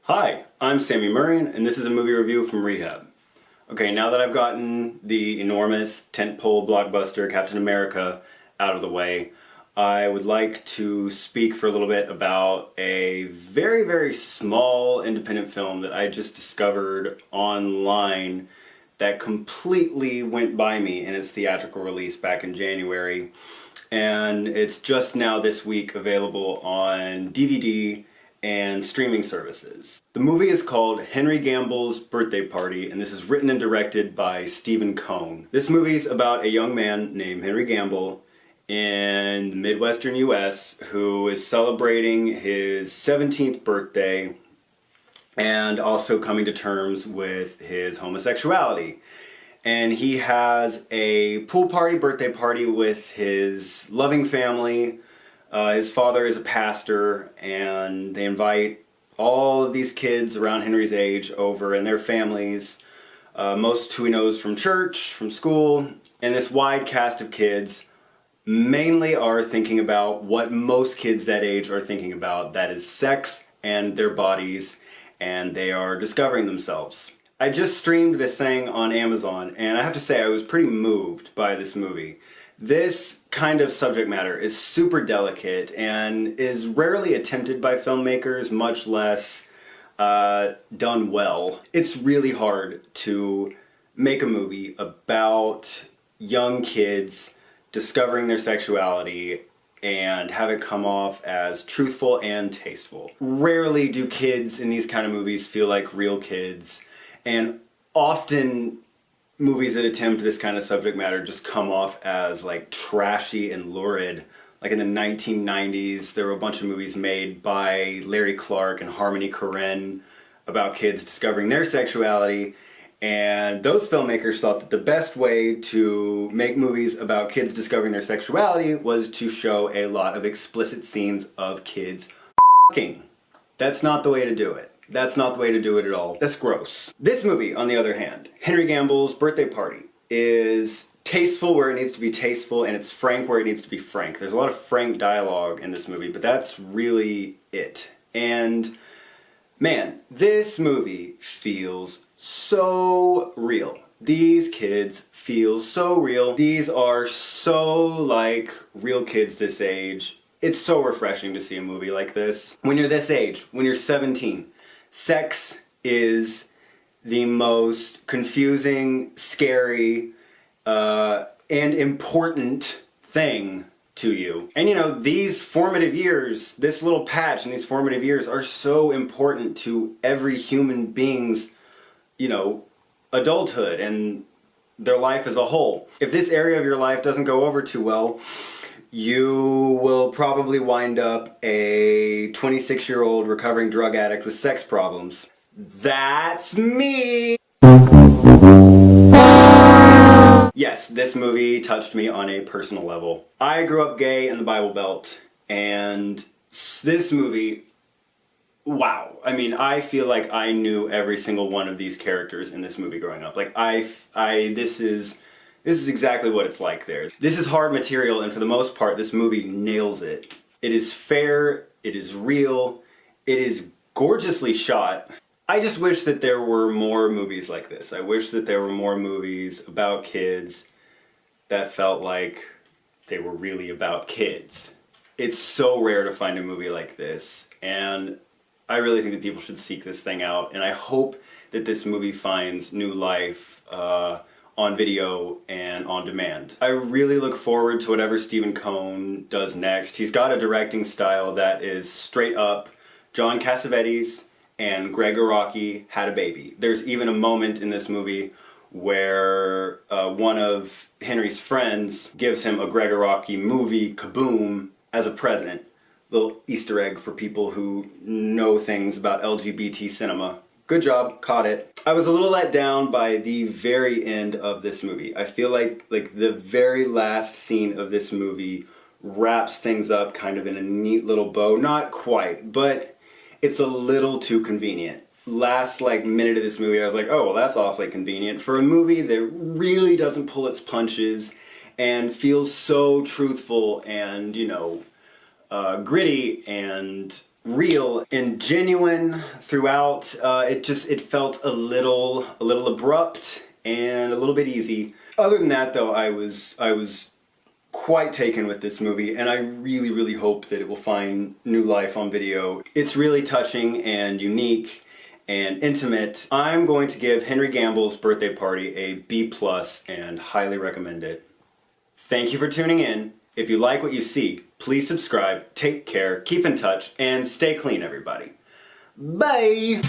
Hi, I'm Sammy Murrian, and this is a movie review from Rehab. Okay, now that I've gotten the enormous tentpole blockbuster Captain America out of the way, I would like to speak for a little bit about a very, very small independent film that I just discovered online that completely went by me in its theatrical release back in January. And it's just now this week available on DVD and streaming services. The movie is called Henry Gamble's Birthday Party, and this is written and directed by Stephen Cohn. This movie's about a young man named Henry Gamble in the Midwestern US who is celebrating his 17th birthday and also coming to terms with his homosexuality. And he has a pool party, birthday party with his loving family. His father is a pastor, and they invite all of these kids around Henry's age over and their families, most who he knows from church, from school, and this wide cast of kids mainly are thinking about what most kids that age are thinking about, that is sex and their bodies, and they are discovering themselves. I just streamed this thing on Amazon, and I have to say I was pretty moved by this movie. This kind of subject matter is super delicate and is rarely attempted by filmmakers, much less done well. It's really hard to make a movie about young kids discovering their sexuality and have it come off as truthful and tasteful. Rarely do kids in these kind of movies feel like real kids, and often movies that attempt this kind of subject matter just come off as like trashy and lurid. Like in the 1990s, there were a bunch of movies made by Larry Clark and Harmony Korine about kids discovering their sexuality, and those filmmakers thought that the best way to make movies about kids discovering their sexuality was to show a lot of explicit scenes of kids f***ing. That's not the way to do it. That's not the way to do it at all. That's gross. This movie, on the other hand, Henry Gamble's Birthday Party, is tasteful where it needs to be tasteful, and it's frank where it needs to be frank. There's a lot of frank dialogue in this movie, but that's really it. And man, this movie feels so real. These kids feel so real. These are so like real kids this age. It's so refreshing to see a movie like this. When you're this age, when you're 17, sex is the most confusing, scary, and important thing to you. And you know, these formative years, this little patch in these formative years are so important to every human being's, you know, adulthood and their life as a whole. If this area of your life doesn't go over too well, you will probably wind up a 26-year-old recovering drug addict with sex problems. That's me! Yes, this movie touched me on a personal level. I grew up gay in the Bible Belt, and this movie, wow. I mean, I feel like I knew every single one of these characters in this movie growing up. Like, this is exactly what it's like there. This is hard material, and for the most part, this movie nails it. It is fair, it is real, it is gorgeously shot. I just wish that there were more movies like this. I wish that there were more movies about kids that felt like they were really about kids. It's so rare to find a movie like this, and I really think that people should seek this thing out, and I hope that this movie finds new life on video and on demand. I really look forward to whatever Stephen Cohn does next. He's got a directing style that is straight up John Cassavetes and Greg Araki had a baby. There's even a moment in this movie where one of Henry's friends gives him a Greg Araki movie, Kaboom, as a present. Little Easter egg for people who know things about LGBT cinema. Good job, caught it. I was a little let down by the very end of this movie. I feel like the very last scene of this movie wraps things up kind of in a neat little bow. Not quite, but it's a little too convenient. Last minute of this movie, I was like, oh, well, that's awfully convenient for a movie that really doesn't pull its punches and feels so truthful and, you know, gritty and real and genuine throughout. It felt a little abrupt and a little bit easy. Other than that, though, I was quite taken with this movie, and I really hope that it will find new life on video. It's really touching and unique and intimate. I'm going to give Henry Gamble's Birthday Party a B+ and highly recommend it. Thank you for tuning in. If you like what you see, please subscribe, take care, keep in touch, and stay clean, everybody. Bye!